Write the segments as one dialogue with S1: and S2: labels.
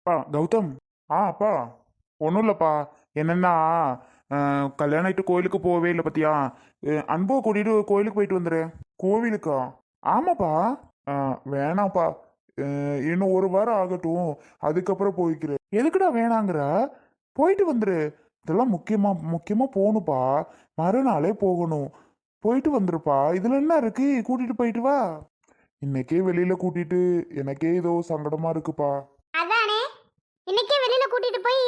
S1: அப்பா கௌதம். அப்பா, ஒன்றும் இல்லைப்பா. என்னன்னா, கல்யாணம் ஆயிட்டு கோயிலுக்கு போகவே இல்லை பத்தியா. அன்போ கூட்டிட்டு கோயிலுக்கு போயிட்டு வந்துடு. கோவிலுக்கா? ஆமாப்பா. வேணாம்ப்பா. இன்னும் ஒரு வாரம் ஆகட்டும், அதுக்கப்புறம் போய்க்கிறேன். எதுக்குடா வேணாங்கிற? போயிட்டு வந்துரு. இதெல்லாம் முக்கியமா முக்கியமா போகணுப்பா. மறுநாளே போகணும். போயிட்டு வந்துருப்பா. இதுல என்ன இருக்கு? கூட்டிட்டு போயிட்டு வா. இன்னைக்கே வெளியில கூட்டிட்டு எனக்கே ஏதோ சங்கடமா இருக்குப்பா.
S2: அதானே, இன்னைக்கே வெளியில கூட்டிட்டு போய்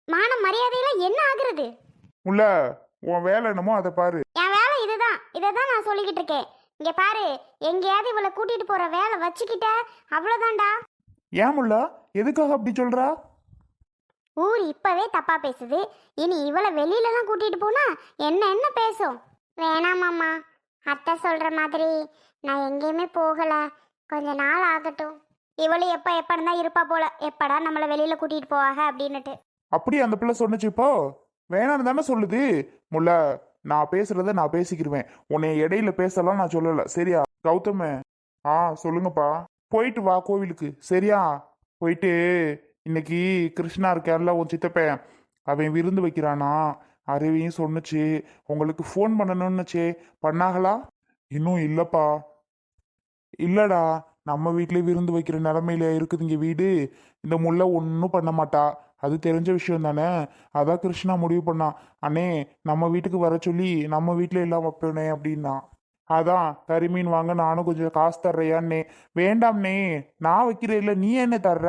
S2: மான மரியாதையெல்லாம் என்ன ஆகுறது?
S1: உள்ள உன் வேலை என்னமோ அதை பாரு.
S2: என் வேலை இதுதான், இதைதான் நான் சொல்லிக்கிட்டு இருக்கேன். இங்க பாரு, எங்கேயாவது இவளை கூட்டிட்டு போற வேலை வச்சுக்கிட்ட அவ்வளவுதான்டா.
S1: ஏன் முல்ல, எதுக்காக அப்படி சொல்றா?
S2: ஊர் இப்பவே தப்பா பேசுது, இனி இவளை வெளியிலலாம் கூட்டிட்டு போனா என்ன என்ன பேசும்? வேணாமாம்மா, அத்தை சொல்ற மாதிரி நான் எங்கேயுமே போகல, கொஞ்ச நாள் ஆகட்டும். இவளு எப்ப தான் இருப்பா போல, எப்படா நம்மளை வெளியில கூட்டிட்டு போவாங்க அப்படின்னுட்டு.
S1: அப்படி அந்த பிள்ளை சொன்னுச்சு இப்போ? வேணான்னு தானே சொல்லுது. முல்ல, நான் பேசுறத நான் பேசிக்கிருவேன். உன்னை இடையில பேசலாம் நான் சொல்லல, சரியா? கௌதம. சொல்லுங்கப்பா. போயிட்டு வா கோவிலுக்கு, சரியா? போயிட்டு இன்னைக்கு கிருஷ்ணா இருக்கார்ல உன் சித்தப்பன், அவன் விருந்து வைக்கிறானா. அருவியும் சொன்னுச்சு உங்களுக்கு ஃபோன் பண்ணணும்னுச்சே, பண்ணாங்களா? இன்னும் இல்லப்பா. இல்லடா, நம்ம வீட்லயே விருந்து வைக்கிற நிலமையில இருக்குது இங்க வீடு. இந்த முல்லை ஒன்றும் பண்ண மாட்டா. அது தெரிஞ்ச விஷயம் தானே. அதான் கிருஷ்ணா முடிவு பண்ணான், அண்ணே நம்ம வீட்டுக்கு வர சொல்லி நம்ம வீட்டில் எல்லாம் வைப்பேனே அப்படின்னா. அதான் கறி மீன் வாங்க நானும் கொஞ்சம் காசு தர்றையான்னே. வேண்டாம்னே, நான் வைக்கிறேன், இல்லை நீ என்ன தர்ற,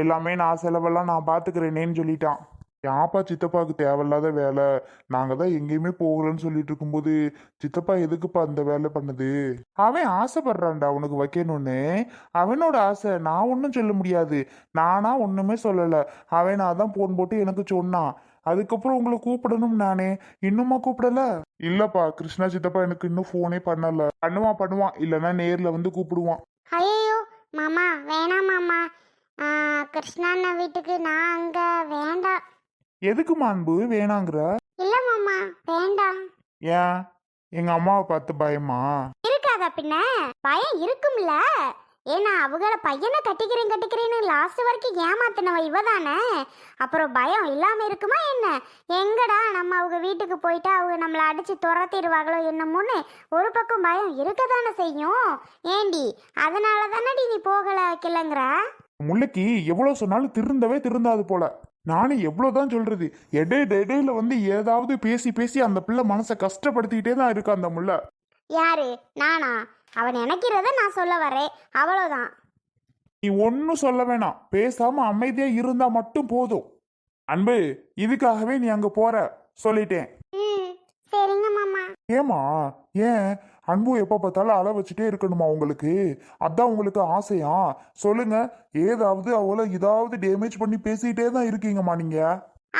S1: எல்லாமே நான் செலவெல்லாம் நான் பார்த்துக்கிறேனேன்னு சொல்லிட்டான். யாப்பா சித்தப்பாவுக்கு தேவையில்லாத வேலை. நாங்க தான் எங்கேயுமே போகலன்னு சொல்லிட்டு இருக்கும்போது சித்தப்பா எதுக்குப்பா அந்த வேலை பண்ணுது? அவன் ஆசைப்படுறான்டா உனக்கு வைக்கணும்னு. அவனோட ஆசை, நான் ஒன்றும் சொல்ல முடியாது. நானா ஒண்ணுமே சொல்லல. அவன் தான் போன் போட்டு எனக்கு சொன்னான். அதுக்கப்புறம் உங்களை கூப்பிடணும் நானே. இன்னுமா கூப்பிடல? இல்லப்பா, கிருஷ்ணா சித்தப்பா எனக்கு இன்னும் போனே பண்ணல. பண்ணுவான் பண்ணுவான், இல்லைன்னா நேர்ல வந்து கூப்பிடுவான்.
S2: ஐயோ மாமா, வேணாம் மாமா. கிருஷ்ணா அண்ணா வீட்டுக்கு நான் அங்க வேண்டாம்.
S1: எதுக்கு மாண்பு வேணாங்கிற?
S2: இல்ல மாமா, வேண்டாம்.
S1: ஏன், எங்க அம்மாவை பார்த்து பயமா?
S2: இருக்காதா பின்ன, பயம் இருக்கும்ல. ஏன்னா அவங்கள பையனை கட்டிக்கிறேன்னு லாஸ்ட் வரைக்கும் ஏமாத்தினவ இவதானே. அப்புறம் பயம் இல்லாம இருக்குமா என்ன? எங்கடா நம்ம அவங்க வீட்டுக்கு போயிட்டா அவங்க நம்மளை அடிச்சு துரத்திடுவாங்களோ என்னமோன்னு ஒரு பக்கம் பயம் இருக்கதானே செய்யும். ஏண்டி, அதனால தானடி நீ போகல வைக்கலங்கிற?
S1: முல்லைக்கு எவ்வளவு சொன்னாலும் திருந்தவே திருந்தாது போல. நானும் எவ்வளவுதான் சொல்றது, இடையில வந்து ஏதாவது பேசி பேசி அந்த பிள்ளை மனசை கஷ்டப்படுத்திக்கிட்டே தான் இருக்கு அந்த முல்லை.
S2: யாரு, நானா? அவன் நினைக்கிறத நான் சொல்ல வரேன், அவ்வளவுதான்.
S1: நீ ஒன்னும் சொல்ல வேணாம், பேசாம அமைதியா இருந்தா மட்டும் போதும். அன்பு, இதுக்காகவே நீ அங்க போற சொல்லிட்டேன்.
S2: ம், சரிங்க மாமா.
S1: ஏமா, ஏன் அன்பு எப்ப பார்த்தாலும் அழ வச்சுட்டே இருக்கணுமா உங்களுக்கு? அதான் உங்களுக்கு ஆசையா? சொல்லுங்க. ஏதாவது அவளை ஏதாவது டேமேஜ் பண்ணி பேசிட்டே தான் இருக்கீங்கம்மா நீங்க.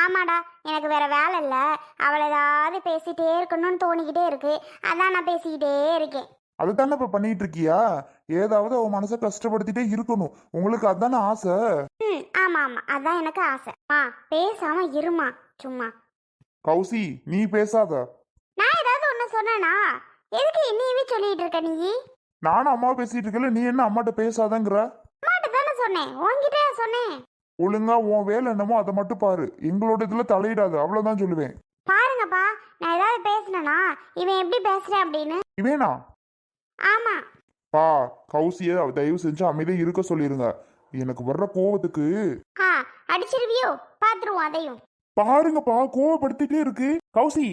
S2: ஆமாடா, எனக்கு வேற வேலை இல்லை. அவளை ஏதாவது பேசிட்டே இருக்கணும்னு தோணிக்கிட்டே இருக்கு, அதான் நான் பேசிக்கிட்டே இருக்கேன்.
S1: அதுதானே இப்ப பண்ணிட்டு இருக்கியா? ஏதாவது அவ மனசை கஷ்டப்படுத்திட்டே இருக்கணும், உங்களுக்கு அதானே ஆசை?
S2: ம், ஆமா ஆமா, அதான் எனக்கு ஆசை. பேசாம இருமா சும்மா.
S1: கௌசி, நீ பேசாத.
S2: நான் ஏதாவது ஒண்ணு சொன்னேனா? எதுக்கு என்னையவே சொல்லிட்டு இருக்க நீ?
S1: நானும் அம்மா பேசிட்டு இருக்கல, நீ என்ன அம்மாட்ட பேசாதங்கிற?
S2: அம்மாட்ட தானே சொன்னேன், உன்கிட்டயா சொன்னேன்?
S1: ஒழுங்கா உன் வேலை என்னமோ அதை மட்டும் பாரு, எங்களோட இதுல தலையிடாது, அவ்வளவுதான் சொல்லுவேன்.
S2: பாருங்கப்பா, நான் ஏதாவது பேசினேனா இவன் எப்படி பேசுறேன் அப்படின்னு?
S1: இவேனா?
S2: ஆமா.
S1: பா, கௌசிய தயவு செஞ்சு அமைதியா இருக்க சொல்லிருங்க. எனக்கு வர்ற கோவத்துக்கு.
S2: ஆ, அடிச்சிருவியோ? பாத்துருவோம் அதையும்.
S1: பாருங்கப்பா, கோவப்படுத்திட்டே இருக்கு. கௌசி,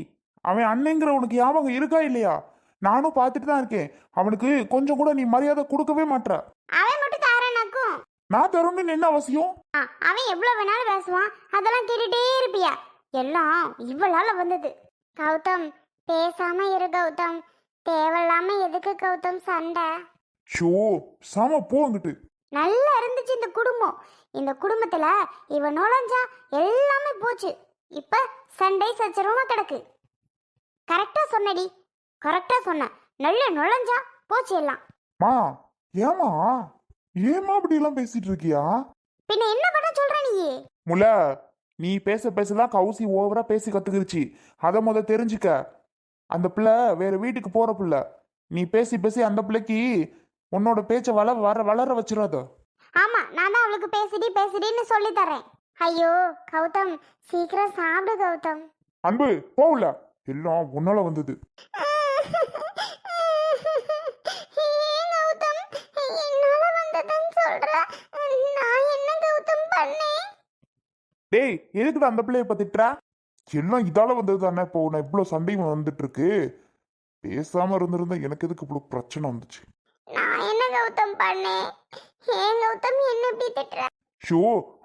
S1: அவன் அண்ணங்கிற உனக்கு ஞாபகம் இருக்கா இல்லையா? நானும் பார்த்துட்டு தான் இருக்கேன். அவனுக்கு கொஞ்சம் கூட நீ மரியாதை கொடுக்கவே மாட்ற.
S2: அவன் மட்டும் தாரனாக்கும்.
S1: நான் தரணும்னு என்ன அவசியம்?
S2: அவன் எவ்வளவு வேணாலும் பேசுவான், அதெல்லாம் கேட்டுட்டே இருப்பியா? எல்லாம் இவளால வந்தது. கௌதம், பேசாம இரு கௌதம். தேவையில்லாம எதுக்கு கௌதம் சண்டை?
S1: ஷோ, சாம போங்கிட்டு.
S2: நல்லா இருந்துச்சு இந்த குடும்பம். இந்த குடும்பத்துல இவன் நுழைஞ்சா எல்லாமே போச்சு. இப்ப சண்டை சச்சரவமா கிடக்கு. கரெக்டா சொன்னடி, கரெக்டா சொன்ன. நல்ல நுழைஞ்சா போச்சு எல்லாம்.
S1: மா, ஏமா ஏமா அப்படி எல்லாம் பேசிட்டு இருக்கியா?
S2: பின்ன என்ன பண்ண சொல்ற நீ?
S1: முல, நீ பேச பேசலாம் கௌசி ஓவரா பேசி கத்துக்கிருச்சு. அத தெரிஞ்சுக்க. அந்த பிள்ளை வேற வீட்டுக்கு போற பிள்ளை. நீ பேசி பேசி அந்த பிள்ளைக்கு உன்னோட பேச்ச வளர வச்சிடாத.
S2: ஆமா நான் தான் அவளுக்கு பேசிடின்னு சொல்லி தரேன். ஐயோ கௌதம் சீக்கிரம் சாப்பிடு கௌதம்.
S1: அன்பு போகல, எல்லாம் உன்னால வந்தது.
S2: ஏன் கௌதம் என்னால வந்ததுன்னு சொல்ற? நான் என்ன கௌதம் பண்ணேன்?
S1: டேய் எதுக்குடா அந்த பிள்ளைய பத்திட்டா? எல்லாம் இதால வந்தது தானே. இப்போ நான் இவ்வளவு சண்டையும் வந்துட்டு இருக்கு. பேசாம இருந்திருந்தா எனக்கு எதுக்கு இவ்வளவு பிரச்சனை வந்துச்சு?
S2: நான் என்ன கௌதம் பண்ணேன்? ஏன் கௌதம் என்ன இப்படி திட்டுற?
S1: ஷோ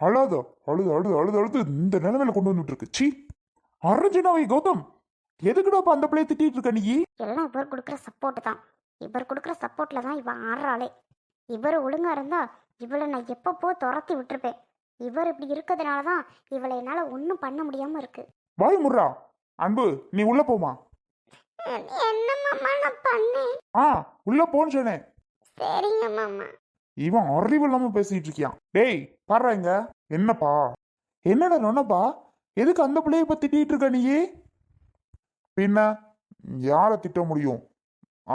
S1: அழாத, அழுது அழுது அழுது அழுது இந்த நிலைமையில கொண்டு வந்துட்டு இருக்கு. சி அர்ஜுனாவை கௌதம், எதுக்குடா இப்ப அந்த பிள்ளைய திட்டிட்டு இருக்க நீ?
S2: எல்லாம் இவர் கொடுக்குற சப்போர்ட் தான். இவர் கொடுக்குற சப்போர்ட்ல தான் இவன் ஆடுறாளே. இவர் ஒழுங்கா இருந்தா இவளை நான் எப்பப்போ துரத்தி விட்டுருப்பேன். இவர் இப்படி இருக்கிறதுனால தான் இவளை என்னால ஒன்றும் பண்ண முடியாம இருக்கு.
S1: வாய் முர்ரா. அன்பு நீ உள்ள போமா.
S2: என்ன மாமா நான் பண்ணேன்?
S1: உள்ள போன்னு சொன்னேன்.
S2: சரிங்க மாமா.
S1: இவன் அறிவு இல்லாம பேசிட்டு இருக்கியான். டேய் பாரு இங்க. என்னப்பா என்னடா நொன்னப்பா, எதுக்கு அந்த பிள்ளைய பத்தி திட்டிட்டு இருக்க நீ? பின்ன யாரை திட்ட முடியும்?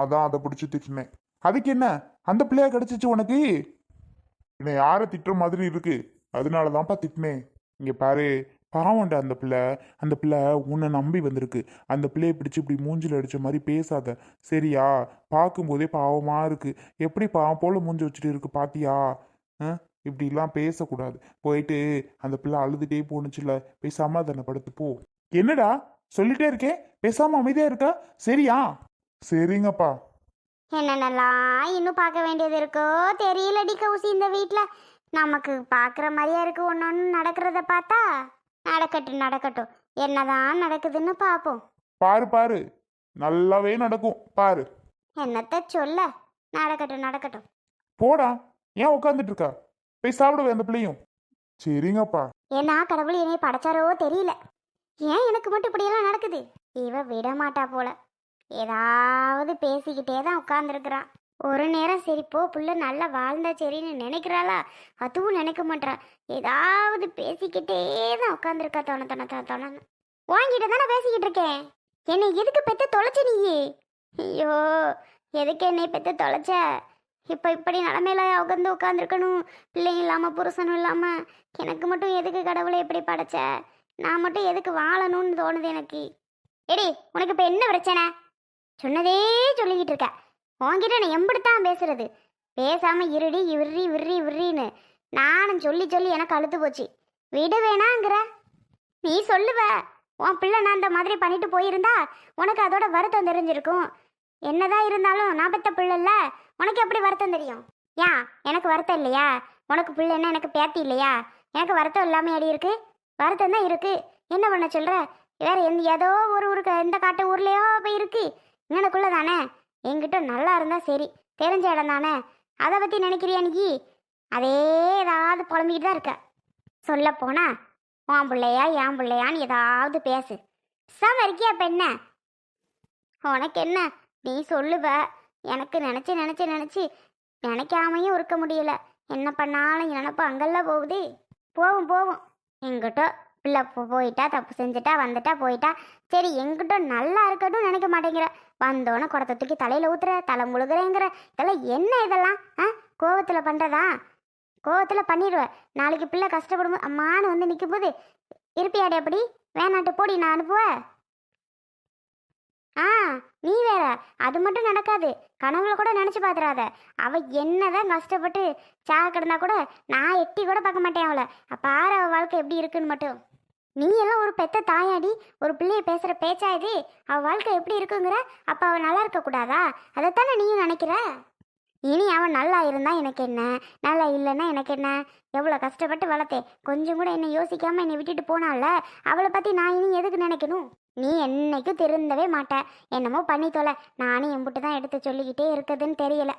S1: அதான் அதை பிடிச்சி திட்டினேன். அதுக்கு என்ன அந்த பிள்ளையா கிடைச்சிச்சு உனக்கு? பின்ன யாரை திட்டுற மாதிரி இருக்கு, அதனாலதான்ப்பா திட்டினேன். இங்க பாரு, பாவம்டா அந்த பிள்ளை உன்னை நம்பி வந்திருக்கு. அந்த பிள்ளைய பிடிச்சி இப்படி மூஞ்சில் அடிச்ச மாதிரி பேசாத சரியா? பார்க்கும்போதே பாவமா இருக்கு. எப்படி பாவம் போல மூஞ்சி வச்சுட்டு இருக்கு பாத்தியா? இப்படிலாம் பேசக்கூடாது. போயிட்டு அந்த பிள்ளை அழுதுட்டே போனுச்சுல, போய் சமாதானப்படுத்து போ. என்னடா சொல்லிட்டே இருக்கேன், பேசாம அமைதியா இருக்கா? சரியா? சரிங்கப்பா.
S2: என்னென்னலாம் இன்னும் பார்க்க வேண்டியது இருக்கோ தெரியலடி கௌசி. இந்த வீட்டில் நமக்கு பார்க்குற மாதிரியா இருக்கு. ஒன்று ஒன்று நடக்கிறத பார்த்தா. நடக்கட்டும் என்னதான் நடக்குதுன்னு பார்ப்போம்.
S1: பாரு பாரு, நல்லாவே நடக்கும் பாரு.
S2: என்னத்த சொல்ல, நடக்கட்டும்.
S1: போடா, ஏன் உட்காந்துட்டு இருக்கா? போய் சாப்பிடுவே அந்த பிள்ளையும். சரிங்கப்பா.
S2: ஏன்னா கடவுள் என்னை படைச்சாரோ தெரியல, ஏன் எனக்கு மட்டும் இப்படியெல்லாம் நடக்குது? இவ விட மாட்டா போல, ஏதாவது பேசிக்கிட்டே தான் உட்காந்துருக்குறான். ஒரு நேரம் சரி போ புள்ள நல்லா வாழ்ந்தா சரின்னு நினைக்கிறாளா? அதுவும் நினைக்க மாட்டா. ஏதாவது பேசிக்கிட்டே தான் உட்காந்துருக்கா. தொணன்னு வாங்கிட்டு தானே பேசிக்கிட்டு இருக்கேன். என்னை எதுக்கு பெத்த தொலைச்ச நீ? ஐயோ எதுக்கு என்னை பெத்த தொலைச்ச? இப்போ இப்படி நிலமையில உட்காந்து உட்காந்துருக்கணும், பிள்ளைங்க இல்லாமல் புருஷனும் இல்லாமல். எனக்கு மட்டும் எதுக்கு கடவுளை எப்படி படைச்ச? நான் மட்டும் எதுக்கு வாழணும்னு தோணுது எனக்கு. எடி உனக்கு இப்போ என்ன பிரச்சனை? சொன்னதே சொல்லிக்கிட்டு இருக்க. உன்கிட்ட நான் எம்பிடுத்தான் பேசுறது? பேசாம இருடி விர்றின்னு நானும் சொல்லி எனக்கு அழுத்து போச்சு. விடு வேணாங்கிற நீ சொல்லுவ. உன் பிள்ளை நான் இந்த மாதிரி பண்ணிட்டு போயிருந்தா உனக்கு அதோட வருத்தம் தெரிஞ்சிருக்கும். என்னதான் இருந்தாலும் நான் பெத்த பிள்ளை இல்ல, உனக்கு எப்படி வருத்தம் தெரியும்? ஏன் எனக்கு வருத்தம் இல்லையா? உனக்கு பிள்ளைன்னா எனக்கு பேத்தி இல்லையா? எனக்கு வருத்தம் இல்லாம அடி இருக்கு. வருத்தம் தான் இருக்கு. என்ன பண்ண சொல்ற? வேற ஏதோ ஒரு ஊருக்கு எந்த காட்டு ஊர்லயோ போய் இருக்கு. இங்கனக்குள்ள தானே. என்கிட்ட நல்லா இருந்தா சரி, தெரிஞ்ச இடம் தானே. அதை பத்தி நினைக்கிறியா நீ? அதே ஏதாவது புலம்பிக்கிட்டு தான் இருக்க. சொல்ல போனா உன் பிள்ளையா என் பிள்ளையான்னு ஏதாவது பேசு. இருக்கியா பெண்ண? உனக்கு என்ன? நீ சொல்லுவ. எனக்கு நினைச்சு நினைக்காமையும் இருக்க முடியல. என்ன பண்ணாலும் நினப்பு அங்கெல்லாம் போகுது. போவும் எங்கிட்ட பிள்ளை போயிட்டா, தப்பு செஞ்சுட்டா, வந்துட்டா, போயிட்டா சரி. எங்கிட்ட நல்லா இருக்கட்டும் நினைக்க மாட்டேங்கிற. வந்தோன்னு குடத்தை தூக்கி தலையில் ஊத்துற, தலை முழுகிறேங்கிற. இதெல்லாம் என்ன? இதெல்லாம் கோவத்தில் பண்ணுறதா? கோவத்தில் பண்ணிடுவேன். நாளைக்கு பிள்ளை கஷ்டப்படும் அம்மானு வந்து நிற்கும் போது இருப்பியாடி அப்படி? வேணாட்டு போடி, நான் அனுப்புவேன். நீ வேற. அது மட்டும் நடக்காது. கனவுல கூட நினச்சி பார்த்துறாத. அவள் என்னதான் கஷ்டப்பட்டு சாக கிடந்தா கூட நான் எட்டி கூட பார்க்க மாட்டேன் அவளை. பாரு அவள் வாழ்க்கை எப்படி இருக்குன்னு மட்டும். நீ எல்லாம் ஒரு பெத்த தாயாடி, ஒரு பிள்ளைய பேசுகிற பேச்சா இது? அவள் வாழ்க்கை எப்படி இருக்குங்கிற? அப்போ அவள் நல்லா இருக்கக்கூடாதா? அதைத்தானே நீயும் நினைக்கிற? இனி அவன் நல்லா இருந்தா எனக்கு என்ன, நல்லா இல்லைன்னா எனக்கு என்ன? எவ்வளோ கஷ்டப்பட்டு வளர்த்தேன். கொஞ்சம் கூட என்னை யோசிக்காமல் என்னை விட்டுட்டு போனால, அவளை பற்றி நான் இனி எதுக்கு நினைக்கணும்? நீ என்னைக்கும் திருந்தவே மாட்ட. என்னமோ பண்ணி தொலை. நானும் எம்பிட்டு தான் எடுத்து சொல்லிக்கிட்டே இருக்குதுன்னு தெரியல.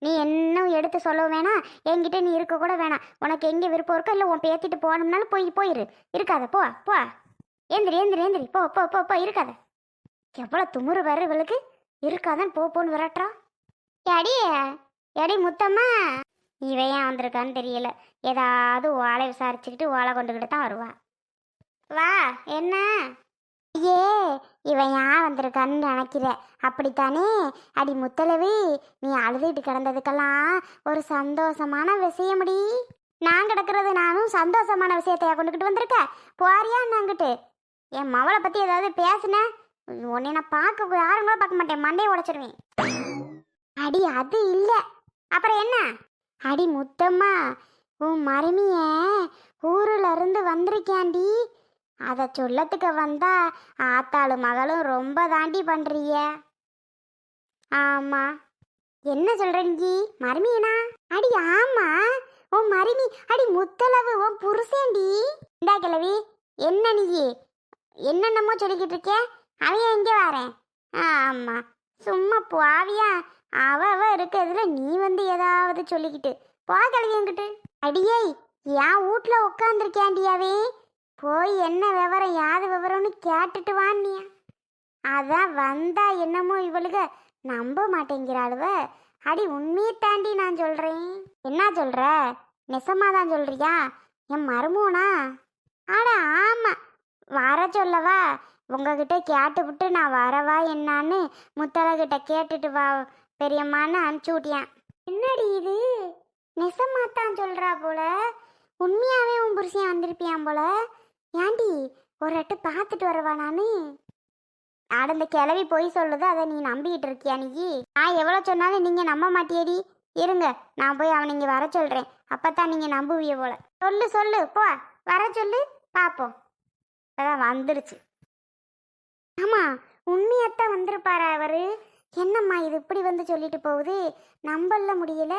S2: நீ இன்னும் எடுத்து சொல்ல வேணாம். என்கிட்ட நீ இருக்க கூட வேணாம். உனக்கு எங்கே விருப்பம் இருக்கோ இல்லை உன் பேத்திட்டு போகணும்னாலும் போயிரு. இருக்காத போ. எந்திரி போ. இருக்காத. எவ்வளோ துமுறு வர இவளுக்கு. இருக்காதான் போன்னு விரட்டுறா. எடி முத்தம்மா, இவன் ஏன் வந்திருக்கான்னு தெரியல. ஏதாவது ஓலை விசாரிச்சுக்கிட்டு ஓலை கொண்டுக்கிட்டு தான் வருவா. வா. என்ன ஏ இவன் யார் வந்திருக்கான்னு நினைக்கிற அப்படித்தானே? அடி முத்தலவி, நீ அழுதுட்டு கிடந்ததுக்கெல்லாம் ஒரு சந்தோஷமான விஷயம்டி. நான் கிடக்கிறது நானும் சந்தோஷமான விஷயத்தையா கொண்டுக்கிட்டு வந்திருக்க? போறியா நாங்கிட்டு என் மவளை பத்தி ஏதாவது பேசுன உன்னை நான் பார்க்க யாரும் கூட பார்க்க மாட்டேன், மண்டையை உடைச்சிருவேன். அடி அது இல்ல, அப்புறம் என்ன? அடி முத்தம்மா, உன் மருமிய ஊருல இருந்து வந்திருக்கேன்டி. அதை சொல்லத்துக்கு வந்தா ஆத்தாளும் மகளும் ரொம்ப தாண்டி பண்றிய. ஆமா, என்ன சொல்றீங்க? மருமியனா? அடி ஆமா, உன் மருமி. அடி முத்தளவு, உன் புருஷேண்டி. இந்தா கிழவி, என்ன நீ என்னென்னமோ சொல்லிக்கிட்டு இருக்க? அவைய எங்கே வரேன்? ஆமா, சும்மா போவியா? அவ இருக்கிறதுல நீ வந்து ஏதாவது சொல்லிக்கிட்டு போ கிழவி என்கிட்ட. அடியே, என் வீட்ல உட்காந்துருக்கேண்டியாவே, போய் என்ன விவரம் யாது விவரம்னு கேட்டுட்டு வான்னியா. அதான் வந்தா என்னமோ இவளுக நம்ப மாட்டேங்கிறாளுவ. அடி உண்மையை தாண்டி நான் சொல்றேன். என்ன சொல்ற? நெசமா தான் சொல்றியா? என் மருமோனா? அட ஆமா, வர சொல்லவா? உங்ககிட்ட கேட்டுவிட்டு நான் வரவா என்னான்னு முத்தழகிட்ட கேட்டுட்டு வா பெரியம்மான்னு அனுப்பிச்சி விட்டியான். என்னடி இது? நெசமாத்தான் சொல்றா போல. உண்மையாவே உன் புருஷன் வந்திருப்பியான் போல. ஏண்டி ஒரு அட்டு பார்த்துட்டு வரவா நானு? ஆடந்த கிளவி போய் சொல்லுது, அதை நீ நம்பிக்கிட்டு இருக்கியா? நீ நான் எவ்வளோ சொன்னாலும் நீங்க நம்ப மாட்டியடி. இருங்க, நான் போய் அவனை இங்கே வர சொல்றேன், அப்பத்தான் நீங்க நம்புவிய போல. சொல்லு சொல்லு, போ வர சொல்லு, பார்ப்போம். அதான் வந்துருச்சு. ஆமா, உண்மையாத்தான் வந்திருப்பாரா அவரு? என்னம்மா இது இப்படி வந்து சொல்லிட்டு போகுது? நம்பல முடியல.